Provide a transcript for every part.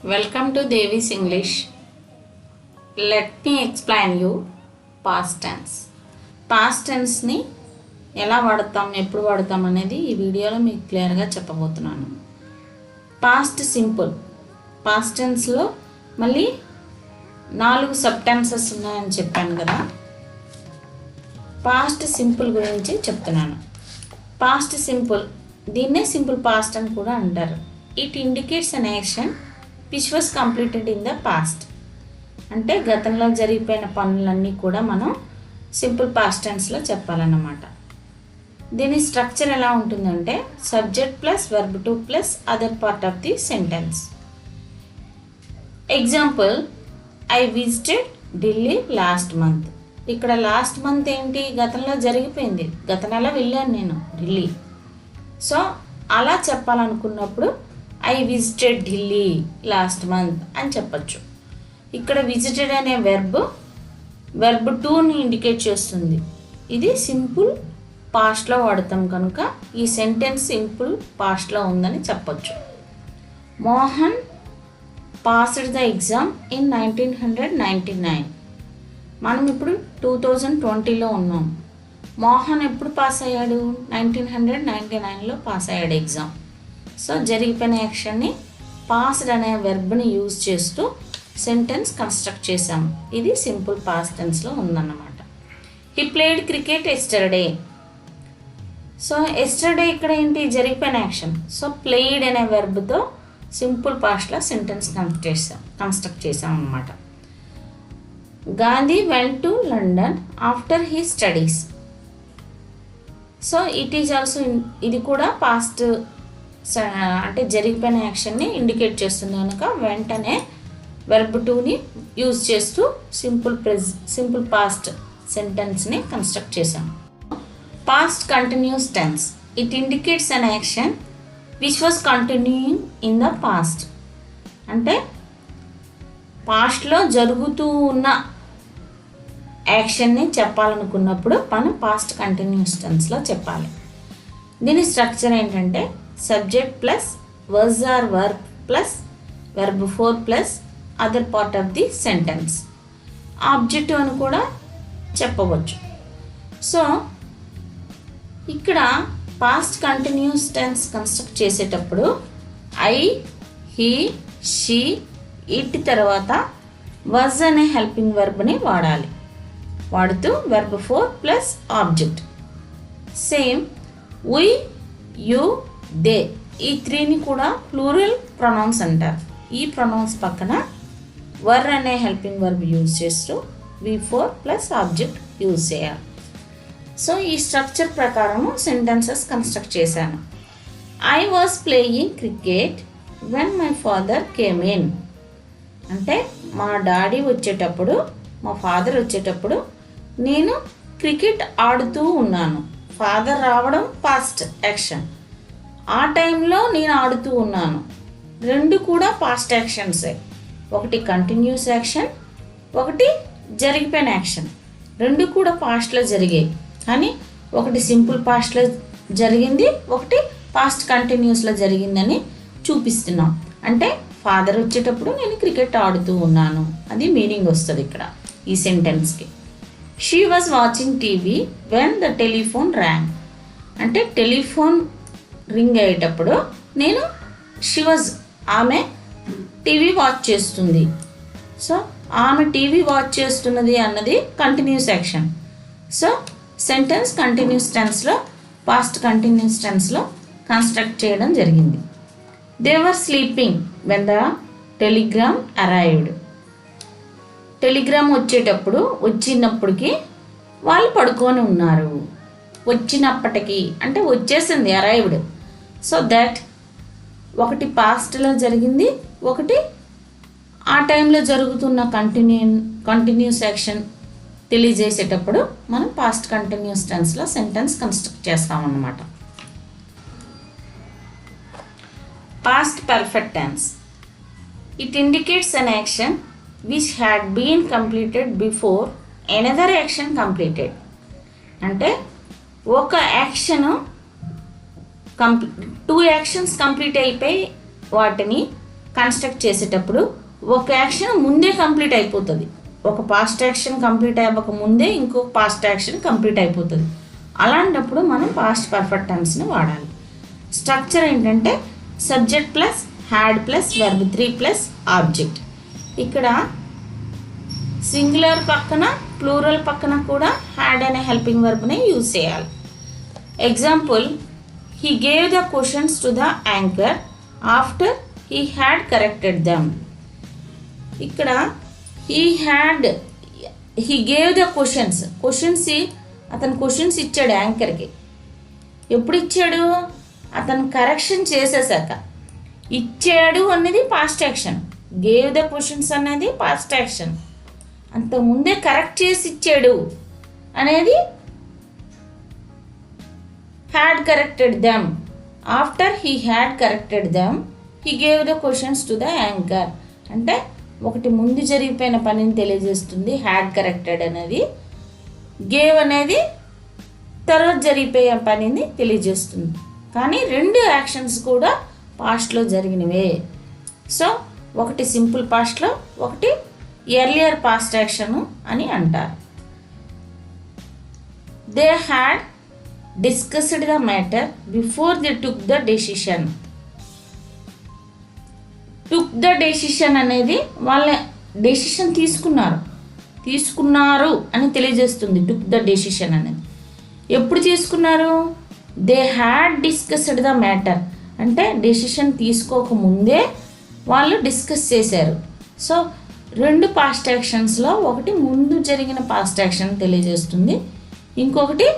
Welcome to Devi's English. Let me explain you past tense. Past టెన్స్ని ఎలా వాడతాం, ఎప్పుడు వాడతాం అనేది ఈ వీడియోలో మీకు క్లియర్గా చెప్పబోతున్నాను. Past simple. పాస్ట్ టెన్స్లో మళ్ళీ 4 సబ్ టెన్సెస్ ఉన్నాయని చెప్పాను కదా. పాస్ట్ సింపుల్ గురించి చెప్తున్నాను. పాస్ట్ సింపుల్, దీన్నే సింపుల్ పాస్ట్ అని కూడా అంటారు. It indicates an action which was completed in the past. అంటే గతంలో జరిగిపోయిన పనులన్నీ కూడా మనం సింపుల్ పాస్ట్ టెన్స్లో చెప్పాలన్నమాట. దీని స్ట్రక్చర్ ఎలా ఉంటుందంటే subject plus verb to plus other part of the sentence. Example, I visited Delhi last month. ఇక్కడ లాస్ట్ మంత్ ఏంటి, గతంలో జరిగిపోయింది, గత నెల వెళ్ళాను నేను ఢిల్లీ. సో అలా చెప్పాలనుకున్నప్పుడు I visited Delhi last month అని చెప్పచ్చు. ఇక్కడ విజిటెడ్ అనే వెర్బ్ టూని ఇండికేట్ చేస్తుంది. ఇది సింపుల్ పాస్ట్లో వాడతాం కనుక ఈ సెంటెన్స్ సింపుల్ పాస్ట్లో ఉందని చెప్పచ్చు. Mohan passed the exam in 1999. మనం ఇప్పుడు 2020లో ఉన్నాం. మోహన్ ఎప్పుడు పాస్ అయ్యాడు, 1999లో పాస్ అయ్యాడు ఎగ్జామ్. సో జరిగిపోయిన యాక్షన్ని పాస్డ్ అనే వెర్బ్ని యూజ్ చేస్తూ సెంటెన్స్ కన్స్ట్రక్ట్ చేసాము. ఇది సింపుల్ పాస్ట్ టెన్స్లో ఉందన్నమాట. He played cricket yesterday. So yesterday ఇక్కడ ఏంటి, జరిగిపోయిన యాక్షన్. సో ప్లేడ్ అనే వెర్బ్తో సింపుల్ పాస్ట్లో సెంటెన్స్ కన్స్ట్రక్ట్ చేసాం అన్నమాట. Gandhi went to London after he studies. So it is also, ఇది కూడా పాస్ట్ అంటే జరిగిపోయిన యాక్షన్ని ఇండికేట్ చేస్తుంది కనుక వెంటనే వెర్బ్ టూని యూజ్ చేస్తూ సింపుల్ పాస్ట్ సెంటెన్స్ని కన్స్ట్రక్ట్ చేసాం. Past continuous tense. It indicates an action which was continuing in the past. అంటే పాస్ట్లో జరుగుతూ ఉన్న యాక్షన్ని చెప్పాలనుకున్నప్పుడు మనం పాస్ట్ కంటిన్యూస్ టెన్స్లో చెప్పాలి. దీని స్ట్రక్చర్ ఏంటంటే subject plus was or were plus verb 4 plus other part of the sentence. Objective అని కూడా చెప్పవచ్చు. సో ఇక్కడ పాస్ట్ కంటిన్యూస్ టెన్స్ కన్స్ట్రక్ట్ చేసేటప్పుడు ఐ, హీ, షీ, ఇట్ తర్వాత వాజ్ అనే హెల్పింగ్ వెర్బ్ని వాడుతూ verb 4 plus object. Same we, you, they, ఈ 3ని కూడా ప్లూరల్ ప్రొనౌన్స్ అంటారు. ఈ ప్రొనౌన్స్ పక్కన వర్ అనే హెల్పింగ్ వర్బ్ యూజ్ చేస్తూ V4 ప్లస్ ఆబ్జెక్ట్ యూజ్ చేయాలి. సో ఈ స్ట్రక్చర్ ప్రకారము సెంటెన్సెస్ కన్స్ట్రక్ట్ చేశాను. I was playing cricket when my father came in. అంటే మా డాడీ వచ్చేటప్పుడు, మా ఫాదర్ వచ్చేటప్పుడు నేను క్రికెట్ ఆడుతూ ఉన్నాను. ఫాదర్ రావడం పాస్ట్ యాక్షన్, ఆ టైంలో నేను ఆడుతూ ఉన్నాను. 2 కూడా పాస్ట్ యాక్షన్సే. ఒకటి కంటిన్యూస్ యాక్షన్, ఒకటి జరిగిపోయిన యాక్షన్. 2 కూడా పాస్ట్లో జరిగాయి, కానీ ఒకటి సింపుల్ పాస్ట్లో జరిగింది, ఒకటి పాస్ట్ కంటిన్యూస్లో జరిగిందని చూపిస్తున్నాం. అంటే ఫాదర్ వచ్చేటప్పుడు నేను క్రికెట్ ఆడుతూ ఉన్నాను, అది మీనింగ్ వస్తుంది ఇక్కడ ఈ సెంటెన్స్కి. She was watching TV when the telephone rang. అంటే టెలిఫోన్ రింగ్ అయ్యేటప్పుడు నేను ఆమె టీవీ వాచ్ చేస్తుంది. సో ఆమె టీవీ వాచ్ చేస్తున్నది అన్నది continuous action. So sentence continuous టెన్స్లో, పాస్ట్ కంటిన్యూస్ టెన్స్లో కన్స్ట్రక్ట్ చేయడం జరిగింది. They were sleeping when the telegram arrived. Telegram వచ్చినప్పటికీ వాళ్ళు పడుకొని ఉన్నారు. వచ్చినప్పటికీ అంటే వచ్చేసింది, అరైవ్డ్. సో దట్ ఒకటి పాస్ట్లో జరిగింది, ఒకటి ఆ టైంలో జరుగుతున్న కంటిన్యూస్ యాక్షన్ తెలియజేసేటప్పుడు మనం పాస్ట్ కంటిన్యూస్ టెన్స్లో సెంటెన్స్ కన్స్ట్రక్ట్ చేస్తామన్నమాట. Past perfect tense. It indicates an action which had been completed before another action completed. అంటే ఒక యాక్షను 2 యాక్షన్స్ కంప్లీట్ అయిపోయి వాటిని కన్స్ట్రక్ట్ చేసేటప్పుడు ఒక యాక్షన్ ముందే కంప్లీట్ అయిపోతుంది. ఒక పాస్ట్ యాక్షన్ కంప్లీట్ అవ్వక ముందే ఇంకొక పాస్ట్ యాక్షన్ కంప్లీట్ అయిపోతుంది. అలాంటప్పుడు మనం పాస్ట్ పర్ఫెక్ట్ టెన్స్ని వాడాలి. స్ట్రక్చర్ ఏంటంటే subject plus had plus verb 3 plus object. ఇక్కడ సింగులర్ పక్కన ప్లూరల్ పక్కన కూడా హ్యాడ్ అనే హెల్పింగ్ వర్బ్ని యూజ్ చేయాలి. Example, he gave the questions to the anchor after he had corrected them. ఇక్కడ he gave the questions అతను క్వశ్చన్స్ ఇచ్చాడు యాంకర్కి. ఎప్పుడు ఇచ్చాడు? అతను కరెక్షన్ చేసేసాక. ఇచ్చాడు అనేది past action, gave the questions అనేది పాస్ట్ యాక్షన్. అంతకుముందే కరెక్ట్ చేసి ఇచ్చాడు అనేది had corrected them. After he had corrected them, he gave the questions to the anchor. అంటే ఒకటి ముందు జరిగిపోయిన పనిని తెలియజేస్తుంది హ్యాడ్ కరెక్టెడ్ అనేది. గేవ్ అనేది తర్వాత జరిగిపోయే పనిని తెలియజేస్తుంది. కానీ రెండు యాక్షన్స్ కూడా పాస్ట్లో జరిగినవే. సో ఒకటి సింపుల్ పాస్ట్లో, ఒకటి ఎర్లియర్ పాస్ట్ యాక్షన్ అని అంటారు. They had discussed the matter before they took the decision. took the decision అనేది వాళ్ళ డెసిషన్ తీసుకున్నారు అని తెలియజేస్తుంది. took the decision అనేది ఎప్పుడు తీసుకున్నారు? they had discussed the matter అంటే డెసిషన్ తీసుకోకముందే వాళ్ళు డిస్కస్ చేశారు. సో రెండు పాస్ట్ యాక్షన్స్లో ఒకటి ముందు జరిగిన పాస్ట్ యాక్షన్ తెలియజేస్తుంది, ఇంకొకటి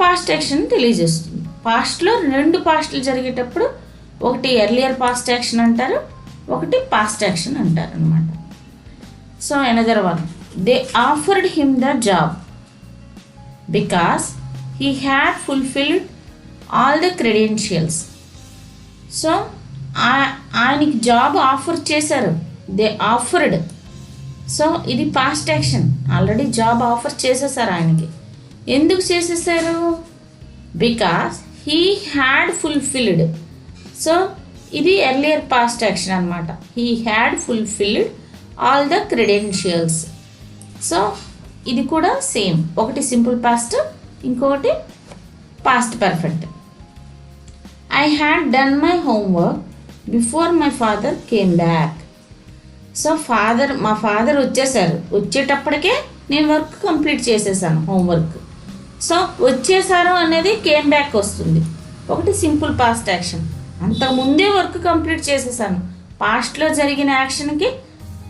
పాస్ట్ యాక్షన్ తెలియజేస్తుంది. పాస్ట్లో రెండు పాస్ట్లు జరిగేటప్పుడు ఒకటి ఎర్లియర్ పాస్ట్ యాక్షన్ అంటారు, ఒకటి పాస్ట్ యాక్షన్ అంటారు అనమాట. So another one, they offered him the job because he had fulfilled all the credentials. So ఆయనకి జాబ్ ఆఫర్ చేశారు, దే ఆఫర్డ్. సో ఇది past action, already job offer చేసేసారు ఆయనకి. ఎందుకు చేసేసారు? Because he had fulfilled. So ఇది earlier past action అనమాట. He had fulfilled all the credentials. So ఇది కూడా సేమ్, ఒకటి సింపుల్ పాస్ట్, ఇంకొకటి past perfect. I had done my homework before my father came back. So మా father వచ్చేసారు, వచ్చేటప్పటికే నేను వర్క్ కంప్లీట్ చేసేసాను, హోంవర్క్. సో వచ్చేసారు అనేది కేమ్ బ్యాక్ వస్తుంది, ఒకటి సింపుల్ పాస్ట్ యాక్షన్. అంతకుముందే వర్క్ కంప్లీట్ చేసేసాను, పాస్ట్లో జరిగిన యాక్షన్కి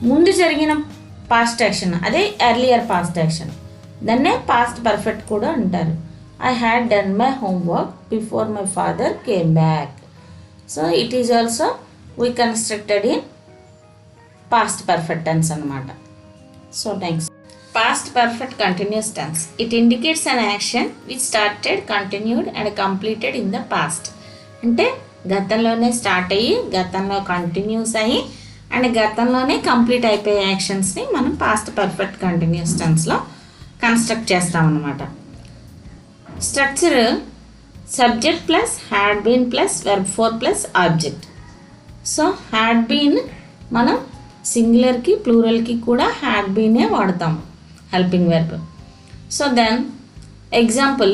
ముందు జరిగిన పాస్ట్ యాక్షన్, అదే ఎర్లియర్ పాస్ట్ యాక్షన్. దాన్నే పాస్ట్ పర్ఫెక్ట్ కూడా అంటారు. I had done my homework before my father came back. So it is also we constructed in past perfect tense అన్నమాట. So next, past perfect continuous tense. It indicates an action which started, continued and completed in the past. అంటే గతంలోనే start అయ్యి గతంలో continuous అయ్యి and గతంలోనే complete అయిపోయే యాక్షన్స్ని మనం పాస్ట్ పర్ఫెక్ట్ కంటిన్యూస్ టెన్స్లో కన్స్ట్రక్ట్ చేస్తామన్నమాట. Structure subject plus had been plus verb 4 plus object. So had been మనం సింగులర్కి ప్లూరల్కి కూడా హ్యాడ్ బీనే వాడతాము, helping verb. So then example,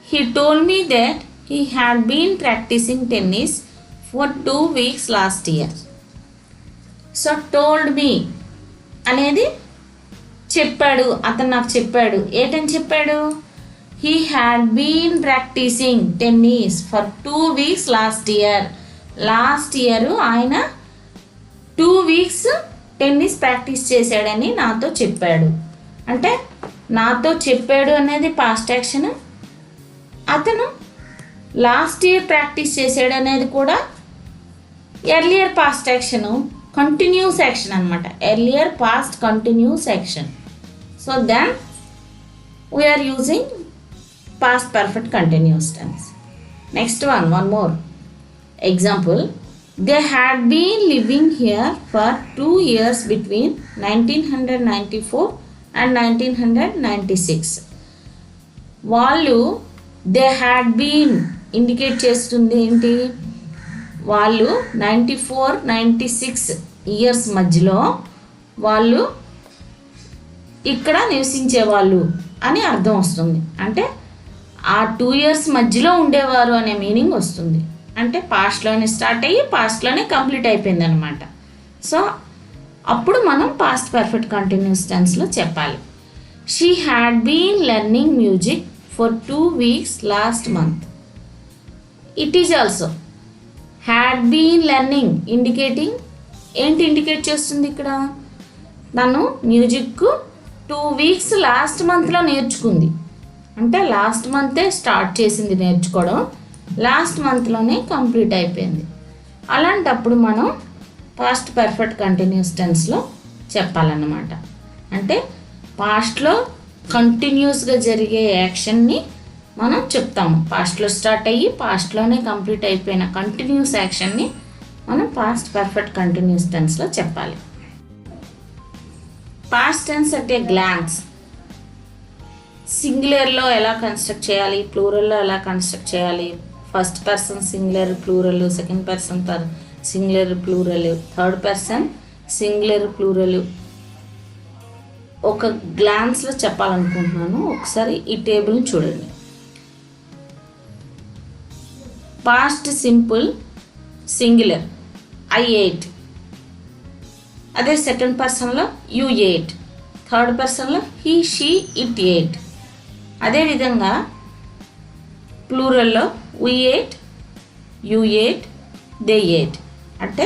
he told me that he had been practicing tennis for 2 weeks last year. So told me అనేది చెప్పాడు, అతను నాకు చెప్పాడు. ఏంటని చెప్పాడు? he had been practicing tennis for 2 weeks last year. Last year ఆయన 2 weeks tennis practice చేశాడని నాతో చెప్పాడు. అంటే నాతో చెప్పాడు అనేది పాస్ట్ యాక్షన్, అతను లాస్ట్ ఇయర్ ప్రాక్టీస్ చేసాడు అనేది కూడా earlier past action, continuous action అనమాట. Earlier past continuous action. So then we are using past perfect continuous tense. Next one more example, they had been living here for 2 years between 1994 and 1996. వాళ్ళు they had been indicate చేస్తుంది ఏంటి? వాళ్ళు 94-96 years మధ్యలో వాళ్ళు ఇక్కడ నివసించేవాళ్ళు అని అర్థం వస్తుంది. అంటే ఆ 2 ఇయర్స్ మధ్యలో ఉండేవారు అనే మీనింగ్ వస్తుంది. అంటే పాస్ట్లోనే స్టార్ట్ అయ్యి పాస్ట్లోనే కంప్లీట్ అయిపోయింది అనమాట. సో అప్పుడు మనం పాస్ట్ పర్ఫెక్ట్ కంటిన్యూస్ టెన్స్లో చెప్పాలి. She had been learning music for 2 weeks last month. It is also had been learning indicating ఏంటి ఇండికేట్ చేస్తుంది ఇక్కడ? తను మ్యూజిక్ 2 weeks లాస్ట్ మంత్లో నేర్చుకుంది. అంటే లాస్ట్ మంతే స్టార్ట్ చేసింది నేర్చుకోవడం, లాస్ట్ మంత్లోనే కంప్లీట్ అయిపోయింది. అలాంటప్పుడు మనం పాస్ట్ పర్ఫెక్ట్ కంటిన్యూస్ టెన్స్లో చెప్పాలన్నమాట. అంటే పాస్ట్లో కంటిన్యూస్గా జరిగే యాక్షన్ని మనం చెప్తాము. పాస్ట్లో స్టార్ట్ అయ్యి పాస్ట్లోనే కంప్లీట్ అయిపోయిన కంటిన్యూస్ యాక్షన్ని మనం పాస్ట్ పర్ఫెక్ట్ కంటిన్యూస్ టెన్స్లో చెప్పాలి. Past tense at a glance. సింగులర్లో ఎలా కన్స్ట్రక్ట్ చేయాలి, ప్లూరల్లో ఎలా కన్స్ట్రక్ట్ చేయాలి, first person singular plural, second person singular plural, third person singular plural ఒక గ్లాన్స్లో చెప్పాలనుకుంటున్నాను. ఒకసారి ఈ టేబుల్ని చూడండి. Past simple singular I ate, అదే సెకండ్ పర్సన్లో యూ ఎయిట్, థర్డ్ పర్సన్లో హీ షీ ఇట్ ఎయిట్. అదేవిధంగా ప్లూరల్లో we ate, you ate, they ate. అంటే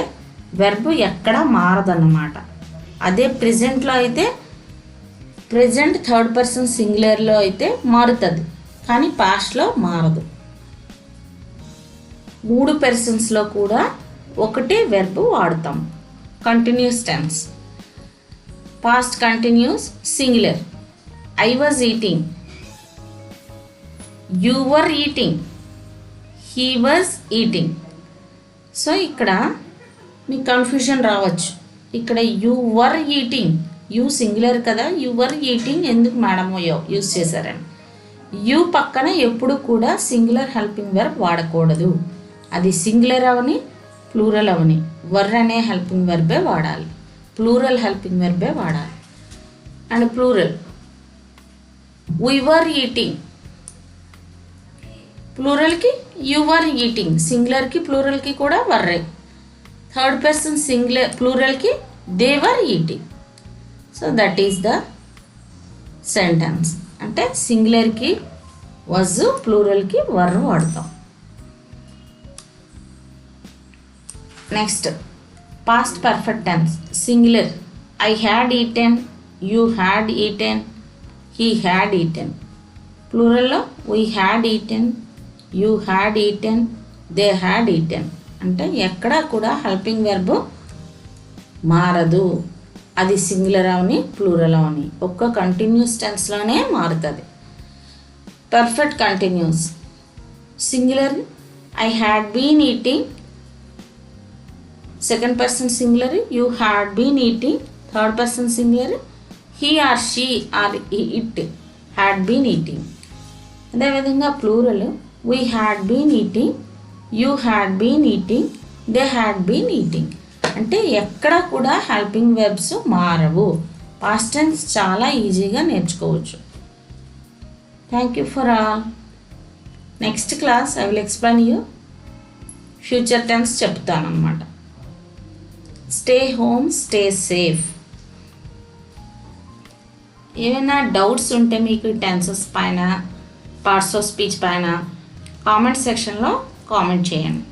వెర్బ్ ఎక్కడా మారదన్నమాట. అదే ప్రెజెంట్లో అయితే ప్రెజెంట్ థర్డ్ పర్సన్ సింగులర్లో అయితే మారుతుంది, కానీ పాస్ట్లో మారదు. 3 పర్సన్స్లో కూడా ఒకటే వెర్బ్ వాడతాం. Continuous tense. Past continuous singular I was eating, you were eating, he was eating. So ఇక్కడ మీకు కన్ఫ్యూజన్ రావచ్చు. ఇక్కడ you were eating, you singular కదా, యూ వర్ ఈటింగ్ ఎందుకు మేడం యూజ్ చేశారని. యూ పక్కన ఎప్పుడు కూడా సింగులర్ హెల్పింగ్ వెర్బ్ వాడకూడదు. అది సింగులర్ అవని ప్లూరల్ అవని వర్ అనే హెల్పింగ్ వెర్బే వాడాలి, ప్లూరల్ హెల్పింగ్ వెర్బే వాడాలి. And plural we were eating, ప్లూరల్కి యూ వర్ ఈటింగ్, సింగులర్కి ప్లూరల్కి కూడా వర్రే. థర్డ్ పర్సన్ సింగులర్ ప్లూరల్కి they were eating. So that is the sentence. అంటే సింగులర్కి వజ్, ప్లూరల్కి వర్ వాడతాం. Next past perfect tense singular I had eaten, you had eaten, he had eaten. ప్లూరల్లో we had eaten, you had eaten, they had eaten. అంటే ఎక్కడా కూడా helping verb మారదు. అది సింగులర్ అవని ప్లూరల్ అవని ఒక్క కంటిన్యూస్ టెన్స్లోనే మారుతుంది. Perfect continuous singular I had been eating, second person singular you had been eating, third person singular he or she or it had been eating. అదేవిధంగా plural we had been eating, you had been eating, they had been eating. అంటే ఎక్కడ కూడా helping verbs మారవు. Past tense చాలా ఈజీగా నేర్చుకోవచ్చు. Thank you for all. Next class I will explain you future tense చెప్తాను అన్నమాట. Stay home, stay safe. ఏమైనా డౌట్స్ ఉంటే మీకు టెన్సెస్ పైన, పార్ట్స్ ఆఫ్ స్పీచ్ పైన కామెంట్ సెక్షన్లో కామెంట్ చేయండి.